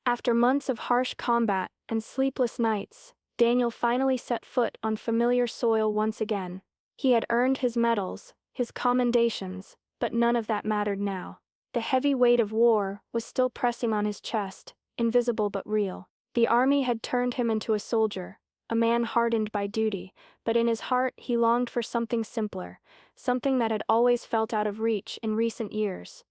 After months of harsh combat and sleepless nights, Daniel finally set foot on familiar soil once again. He had earned his medals, his commendations, but none of that mattered now. The heavy weight of war was still pressing on his chest, invisible but real. The army had turned him into a soldier, a man hardened by duty, but in his heart he longed for something simpler, something that had always felt out of reach in recent years.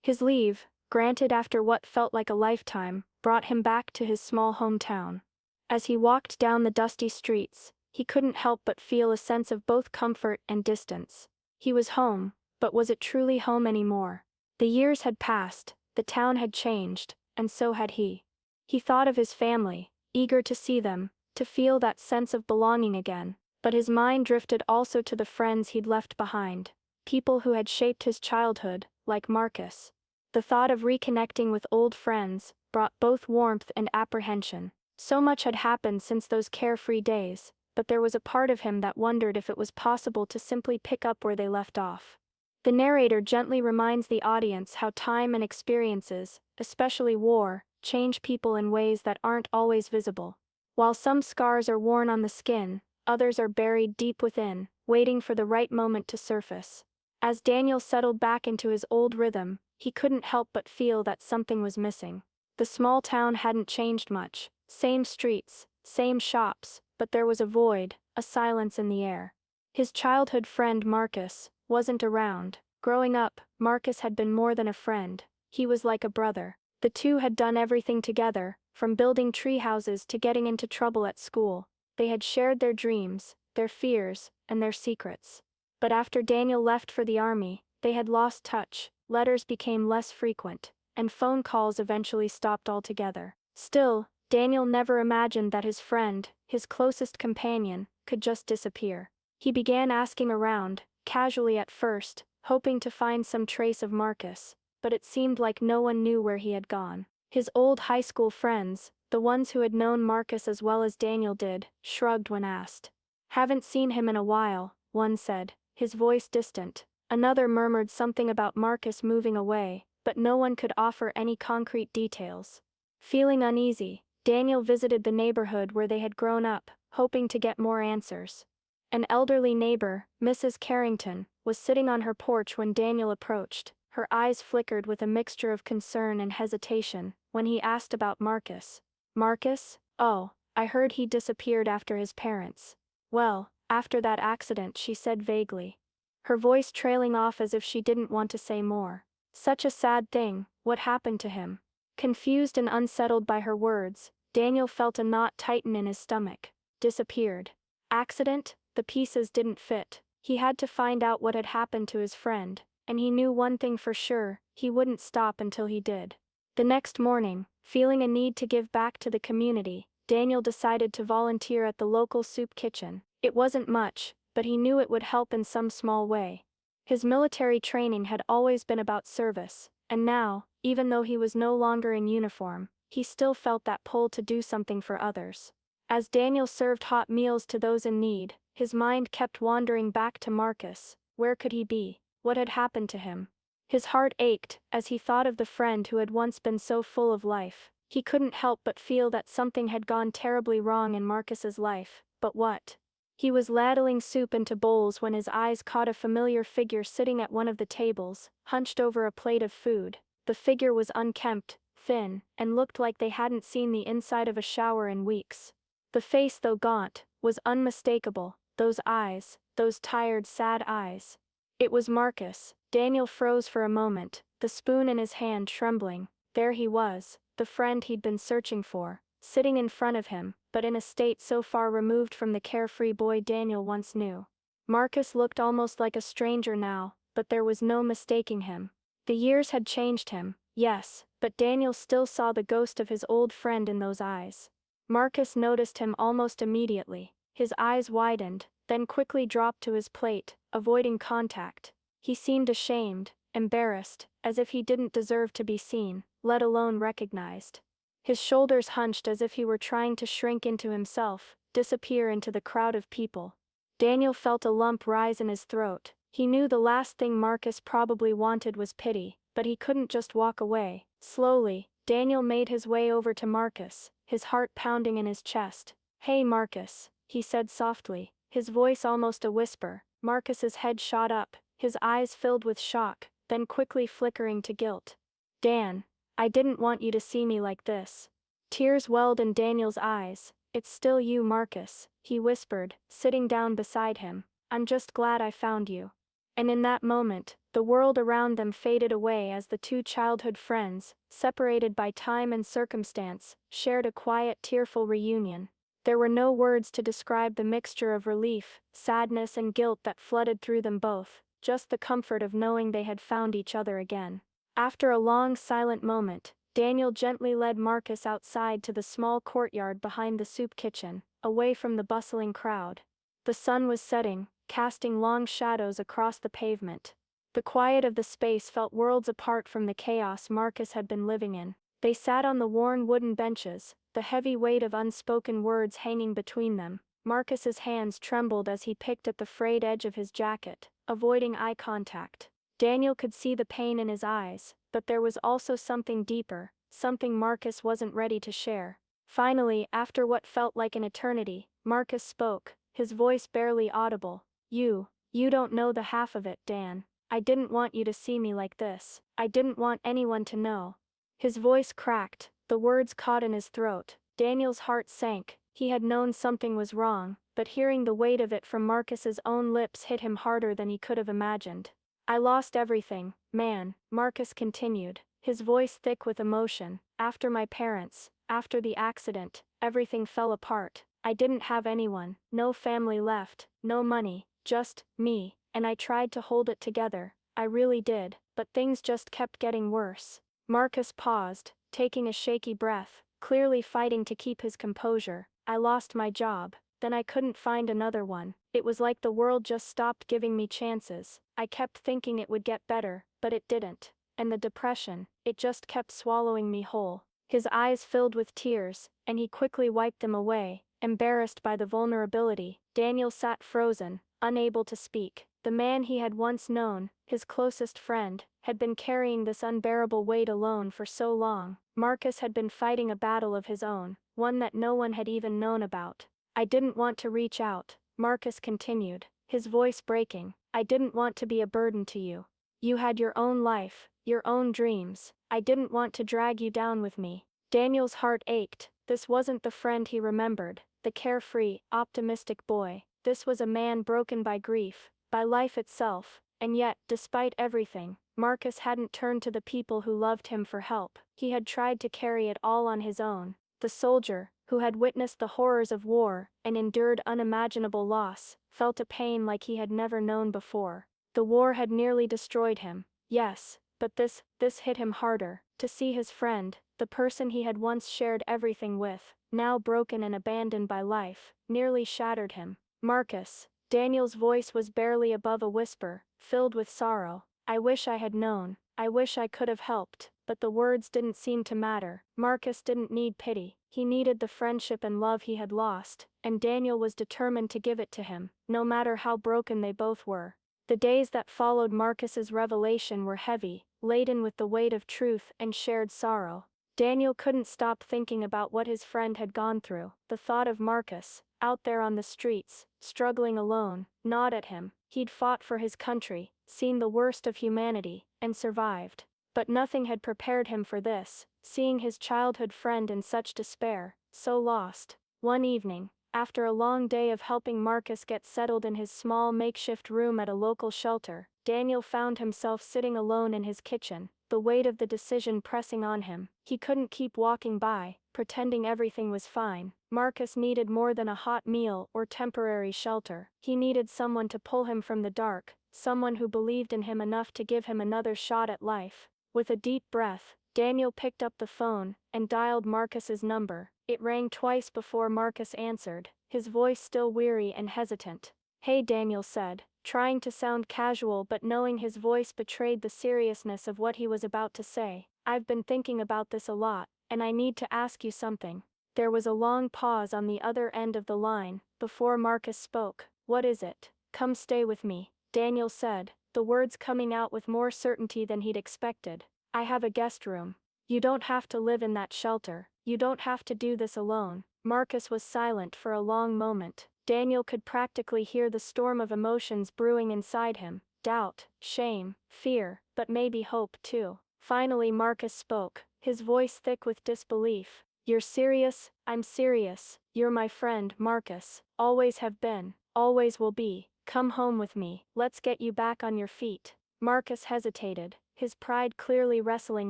His leave, granted after what felt like a lifetime, brought him back to his small hometown. As he walked down the dusty streets, he couldn't help but feel a sense of both comfort and distance. He was home, but was it truly home anymore? The years had passed, the town had changed, and so had he. He thought of his family, eager to see them, to feel that sense of belonging again, but his mind drifted also to the friends he'd left behind, people who had shaped his childhood, like Marcus. The thought of reconnecting with old friends brought both warmth and apprehension. So much had happened since those carefree days, but there was a part of him that wondered if it was possible to simply pick up where they left off. The narrator gently reminds the audience how time and experiences, especially war, change people in ways that aren't always visible. While some scars are worn on the skin, others are buried deep within, waiting for the right moment to surface. As Daniel settled back into his old rhythm, he couldn't help but feel that something was missing. The small town hadn't changed much, same streets, same shops, but there was a void, a silence in the air. His childhood friend Marcus wasn't around. Growing up, Marcus had been more than a friend, he was like a brother. The two had done everything together, from building tree houses to getting into trouble at school. They had shared their dreams, their fears, and their secrets. But after Daniel left for the army, they had lost touch, letters became less frequent, and phone calls eventually stopped altogether. Still, Daniel never imagined that his friend, his closest companion, could just disappear. He began asking around, casually at first, hoping to find some trace of Marcus, but it seemed like no one knew where he had gone. His old high school friends, the ones who had known Marcus as well as Daniel did, shrugged when asked. "Haven't seen him in a while," one said, his voice distant. Another murmured something about Marcus moving away, but no one could offer any concrete details. Feeling uneasy, Daniel visited the neighborhood where they had grown up, hoping to get more answers. An elderly neighbor, Mrs. Carrington, was sitting on her porch when Daniel approached. Her eyes flickered with a mixture of concern and hesitation when he asked about Marcus. "Marcus? Oh, I heard he disappeared after his parents." "Well, after that accident," she said vaguely, her voice trailing off as if she didn't want to say more. "Such a sad thing, what happened to him?" Confused and unsettled by her words, Daniel felt a knot tighten in his stomach. Disappeared. Accident? The pieces didn't fit. He had to find out what had happened to his friend, and he knew one thing for sure, he wouldn't stop until he did. The next morning, feeling a need to give back to the community, Daniel decided to volunteer at the local soup kitchen. It wasn't much, but he knew it would help in some small way. His military training had always been about service, and now, even though he was no longer in uniform, he still felt that pull to do something for others. As Daniel served hot meals to those in need, his mind kept wandering back to Marcus. Where could he be? What had happened to him? His heart ached as he thought of the friend who had once been so full of life. He couldn't help but feel that something had gone terribly wrong in Marcus's life, but what? He was ladling soup into bowls when his eyes caught a familiar figure sitting at one of the tables, hunched over a plate of food. The figure was unkempt, thin, and looked like they hadn't seen the inside of a shower in weeks. The face, though gaunt, was unmistakable, those eyes, those tired, sad eyes. It was Marcus. Daniel froze for a moment, the spoon in his hand trembling. There he was, the friend he'd been searching for, sitting in front of him, but in a state so far removed from the carefree boy Daniel once knew. Marcus looked almost like a stranger now, but there was no mistaking him. The years had changed him, yes, but Daniel still saw the ghost of his old friend in those eyes. Marcus noticed him almost immediately. His eyes widened, then quickly dropped to his plate, avoiding contact. He seemed ashamed, embarrassed, as if he didn't deserve to be seen, let alone recognized. His shoulders hunched as if he were trying to shrink into himself, disappear into the crowd of people. Daniel felt a lump rise in his throat. He knew the last thing Marcus probably wanted was pity, but he couldn't just walk away. Slowly, Daniel made his way over to Marcus, his heart pounding in his chest. "Hey Marcus," he said softly, his voice almost a whisper. Marcus's head shot up, his eyes filled with shock, then quickly flickering to guilt. "Dan, I didn't want you to see me like this." Tears welled in Daniel's eyes. "It's still you, Marcus," he whispered, sitting down beside him. "I'm just glad I found you." And in that moment, the world around them faded away as the two childhood friends, separated by time and circumstance, shared a quiet, tearful reunion. There were no words to describe the mixture of relief, sadness, and guilt that flooded through them both, just the comfort of knowing they had found each other again. After a long, silent moment, Daniel gently led Marcus outside to the small courtyard behind the soup kitchen, away from the bustling crowd. The sun was setting, casting long shadows across the pavement. The quiet of the space felt worlds apart from the chaos Marcus had been living in. They sat on the worn wooden benches, the heavy weight of unspoken words hanging between them. Marcus's hands trembled as he picked at the frayed edge of his jacket, avoiding eye contact. Daniel could see the pain in his eyes, but there was also something deeper, something Marcus wasn't ready to share. Finally, after what felt like an eternity, Marcus spoke, his voice barely audible. You don't know the half of it, Dan. I didn't want you to see me like this. I didn't want anyone to know." His voice cracked, the words caught in his throat. Daniel's heart sank. He had known something was wrong, but hearing the weight of it from Marcus's own lips hit him harder than he could have imagined. "I lost everything, man," Marcus continued, his voice thick with emotion. "After my parents, after the accident, everything fell apart. I didn't have anyone, no family left, no money, just me, and I tried to hold it together, I really did, but things just kept getting worse." Marcus paused, taking a shaky breath, clearly fighting to keep his composure. "I lost my job, then I couldn't find another one. It was like the world just stopped giving me chances. I kept thinking it would get better, but it didn't. And the depression, it just kept swallowing me whole." His eyes filled with tears, and he quickly wiped them away, embarrassed by the vulnerability. Daniel sat frozen, unable to speak. The man he had once known, his closest friend, had been carrying this unbearable weight alone for so long. Marcus had been fighting a battle of his own, one that no one had even known about. "I didn't want to reach out," Marcus continued, his voice breaking. "I didn't want to be a burden to you. You had your own life, your own dreams. I didn't want to drag you down with me." Daniel's heart ached. This wasn't the friend he remembered, the carefree, optimistic boy. This was a man broken by grief, by life itself, and yet, despite everything, Marcus hadn't turned to the people who loved him for help. He had tried to carry it all on his own. The soldier, who had witnessed the horrors of war and endured unimaginable loss, felt a pain like he had never known before. The war had nearly destroyed him, yes, but this hit him harder. To see his friend, the person he had once shared everything with, now broken and abandoned by life, nearly shattered him. "Marcus," Daniel's voice was barely above a whisper, filled with sorrow. "I wish I had known. I wish I could have helped." But the words didn't seem to matter. Marcus didn't need pity. He needed the friendship and love he had lost, and Daniel was determined to give it to him, no matter how broken they both were. The days that followed Marcus's revelation were heavy, laden with the weight of truth and shared sorrow. Daniel couldn't stop thinking about what his friend had gone through. The thought of Marcus, out there on the streets, struggling alone, gnawed at him. He'd fought for his country, seen the worst of humanity, and survived. But nothing had prepared him for this, seeing his childhood friend in such despair, so lost. One evening, after a long day of helping Marcus get settled in his small makeshift room at a local shelter, Daniel found himself sitting alone in his kitchen, the weight of the decision pressing on him. He couldn't keep walking by, pretending everything was fine. Marcus needed more than a hot meal or temporary shelter. He needed someone to pull him from the dark, someone who believed in him enough to give him another shot at life. With a deep breath, Daniel picked up the phone and dialed Marcus's number. It rang twice before Marcus answered, his voice still weary and hesitant. "Hey," Daniel said, trying to sound casual but knowing his voice betrayed the seriousness of what he was about to say. "I've been thinking about this a lot, and I need to ask you something." There was a long pause on the other end of the line, before Marcus spoke. "What is it?" "Come stay with me," Daniel said, the words coming out with more certainty than he'd expected. "I have a guest room." You don't have to live in that shelter. You don't have to do this alone. Marcus was silent for a long moment. Daniel could practically hear the storm of emotions brewing inside him. Doubt, shame, fear, but maybe hope too. Finally Marcus spoke, his voice thick with disbelief. You're serious? I'm serious. You're my friend, Marcus. Always have been. Always will be. Come home with me. Let's get you back on your feet. Marcus hesitated, his pride clearly wrestling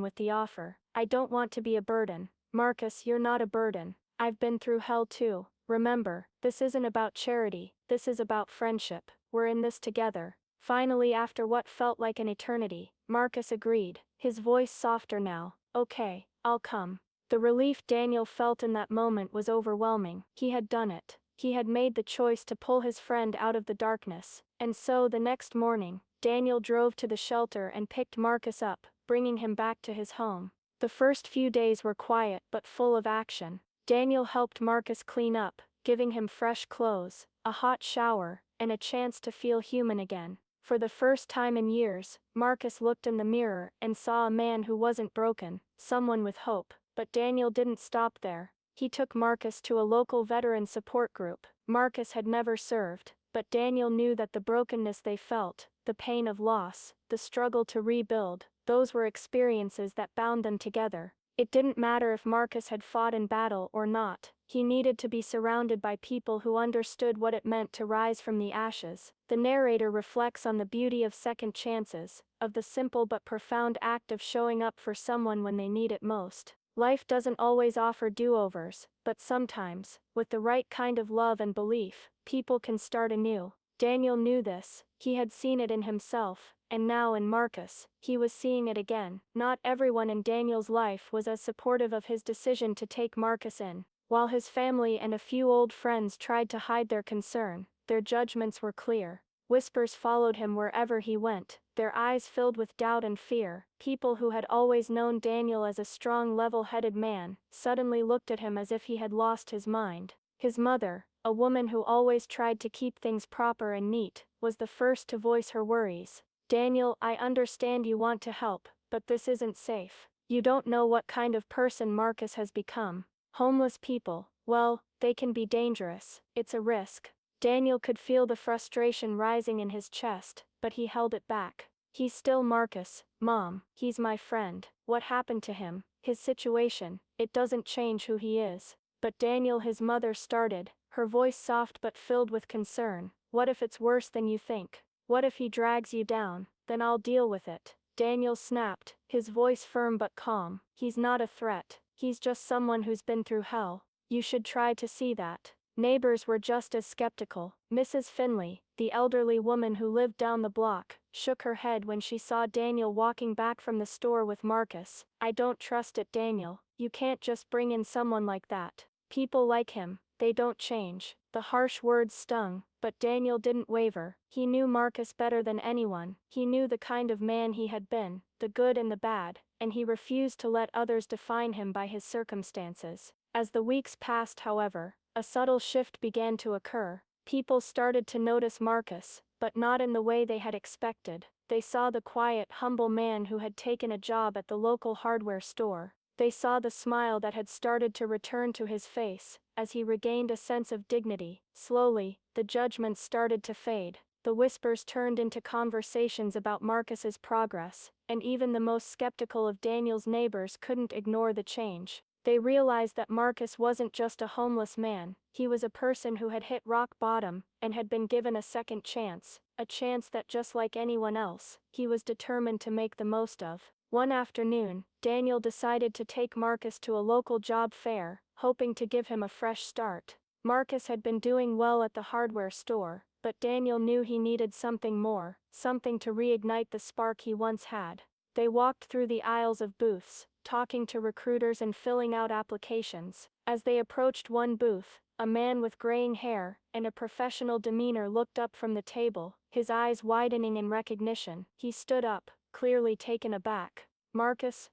with the offer. I don't want to be a burden. Marcus, you're not a burden. I've been through hell too. Remember, this isn't about charity. This is about friendship. We're in this together. Finally, after what felt like an eternity, Marcus agreed, his voice softer now. Okay, I'll come. The relief Daniel felt in that moment was overwhelming. He had done it. He had made the choice to pull his friend out of the darkness. And so, the next morning, Daniel drove to the shelter and picked Marcus up, bringing him back to his home. The first few days were quiet but full of action. Daniel helped Marcus clean up, giving him fresh clothes, a hot shower, and a chance to feel human again. For the first time in years, Marcus looked in the mirror and saw a man who wasn't broken, someone with hope. But Daniel didn't stop there. He took Marcus to a local veteran support group. Marcus had never served, but Daniel knew that the brokenness they felt, the pain of loss, the struggle to rebuild, those were experiences that bound them together. It didn't matter if Marcus had fought in battle or not. He needed to be surrounded by people who understood what it meant to rise from the ashes. The narrator reflects on the beauty of second chances, of the simple but profound act of showing up for someone when they need it most. Life doesn't always offer do-overs, but sometimes, with the right kind of love and belief, people can start anew. Daniel knew this, he had seen it in himself, and now in Marcus, he was seeing it again. Not everyone in Daniel's life was as supportive of his decision to take Marcus in. While his family and a few old friends tried to hide their concern, their judgments were clear. Whispers followed him wherever he went, their eyes filled with doubt and fear. People who had always known Daniel as a strong, level-headed man, suddenly looked at him as if he had lost his mind. His mother, a woman who always tried to keep things proper and neat, was the first to voice her worries. Daniel, I understand you want to help, but this isn't safe. You don't know what kind of person Marcus has become. Homeless people, well, they can be dangerous. It's a risk. Daniel could feel the frustration rising in his chest, but he held it back. He's still Marcus, Mom. He's my friend. What happened to him, his situation, it doesn't change who he is. But Daniel, his mother started, her voice soft but filled with concern. What if it's worse than you think? What if he drags you down? Then I'll deal with it. Daniel snapped, his voice firm but calm. He's not a threat. He's just someone who's been through hell. You should try to see that. Neighbors were just as skeptical. Mrs. Finley, the elderly woman who lived down the block, shook her head when she saw Daniel walking back from the store with Marcus. I don't trust it, Daniel. You can't just bring in someone like that. People like him, they don't change. The harsh words stung, but Daniel didn't waver. He knew Marcus better than anyone. He knew the kind of man he had been, the good and the bad, and he refused to let others define him by his circumstances. As the weeks passed, however, a subtle shift began to occur. People started to notice Marcus, but not in the way they had expected. They saw the quiet, humble man who had taken a job at the local hardware store. They saw the smile that had started to return to his face, as he regained a sense of dignity. Slowly, the judgments started to fade. The whispers turned into conversations about Marcus's progress, and even the most skeptical of Daniel's neighbors couldn't ignore the change. They realized that Marcus wasn't just a homeless man, he was a person who had hit rock bottom, and had been given a second chance, a chance that just like anyone else, he was determined to make the most of. One afternoon, Daniel decided to take Marcus to a local job fair, hoping to give him a fresh start. Marcus had been doing well at the hardware store, but Daniel knew he needed something more, something to reignite the spark he once had. They walked through the aisles of booths, talking to recruiters and filling out applications. As they approached one booth, a man with graying hair and a professional demeanor looked up from the table, his eyes widening in recognition. He stood up, clearly taken aback. Marcus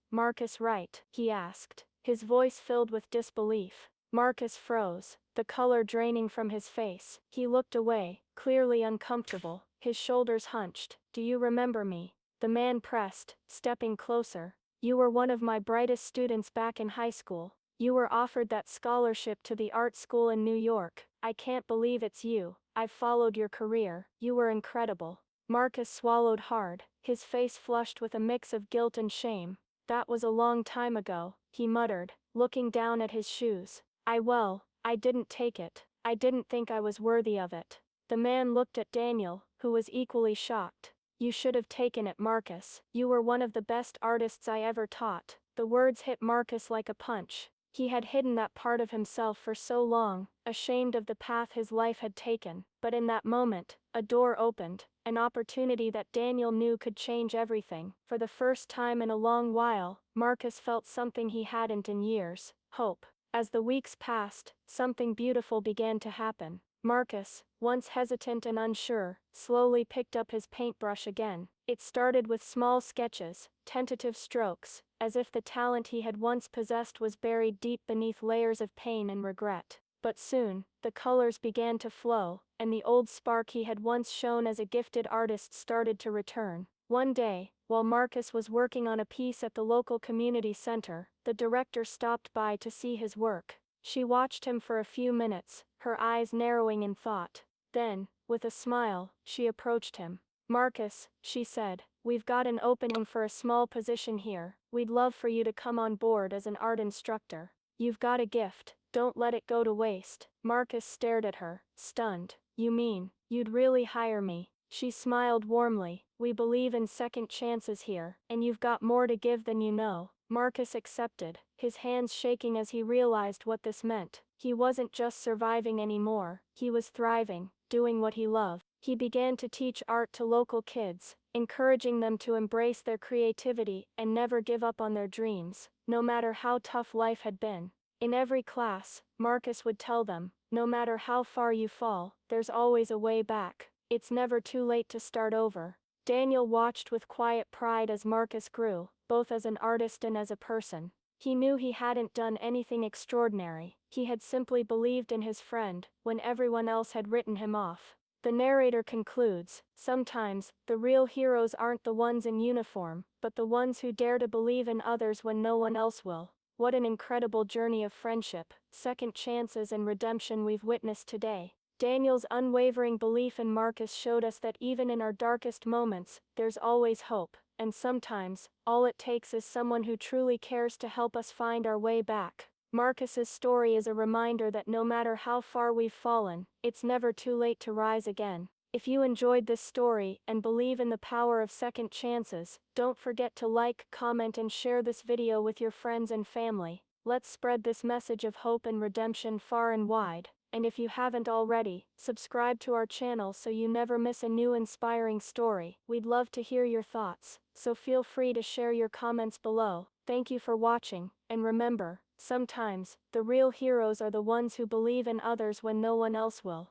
Wright?" he asked, his voice filled with disbelief. Marcus froze, the color draining from his face. He looked away, clearly uncomfortable, his shoulders hunched. "Do you remember me?" The man pressed, stepping closer. You were one of my brightest students back in high school. You were offered that scholarship to the art school in New York. I can't believe it's you. I've followed your career. You were incredible." Marcus swallowed hard, his face flushed with a mix of guilt and shame. "That was a long time ago," he muttered, looking down at his shoes. I didn't take it. I didn't think I was worthy of it." The man looked at Daniel, who was equally shocked. "You should have taken it, Marcus. You were one of the best artists I ever taught." The words hit Marcus like a punch. He had hidden that part of himself for so long, ashamed of the path his life had taken. But in that moment, a door opened, an opportunity that Daniel knew could change everything. For the first time in a long while, Marcus felt something he hadn't in years: hope. As the weeks passed, something beautiful began to happen. Marcus, once hesitant and unsure, slowly picked up his paintbrush again. It started with small sketches, tentative strokes, as if the talent he had once possessed was buried deep beneath layers of pain and regret. But soon, the colors began to flow, and the old spark he had once shown as a gifted artist started to return. One day, while Marcus was working on a piece at the local community center, the director stopped by to see his work. She watched him for a few minutes, her eyes narrowing in thought. Then, with a smile, she approached him. "Marcus," she said, "we've got an opening for a small position here. We'd love for you to come on board as an art instructor. You've got a gift, don't let it go to waste." Marcus stared at her, stunned. "You mean, you'd really hire me?" She smiled warmly. "We believe in second chances here, and you've got more to give than you know." Marcus accepted, his hands shaking as he realized what this meant. He wasn't just surviving anymore, he was thriving, doing what he loved. He began to teach art to local kids, encouraging them to embrace their creativity and never give up on their dreams, no matter how tough life had been. In every class, Marcus would tell them, "No matter how far you fall, there's always a way back. It's never too late to start over." Daniel watched with quiet pride as Marcus grew, both as an artist and as a person. He knew he hadn't done anything extraordinary, he had simply believed in his friend, when everyone else had written him off. The narrator concludes, "Sometimes, the real heroes aren't the ones in uniform, but the ones who dare to believe in others when no one else will." What an incredible journey of friendship, second chances and redemption we've witnessed today. Daniel's unwavering belief in Marcus showed us that even in our darkest moments, there's always hope, and sometimes, all it takes is someone who truly cares to help us find our way back. Marcus's story is a reminder that no matter how far we've fallen, it's never too late to rise again. If you enjoyed this story and believe in the power of second chances, don't forget to like, comment and share this video with your friends and family. Let's spread this message of hope and redemption far and wide. And if you haven't already, subscribe to our channel so you never miss a new inspiring story. We'd love to hear your thoughts, so feel free to share your comments below. Thank you for watching, and remember, sometimes, the real heroes are the ones who believe in others when no one else will.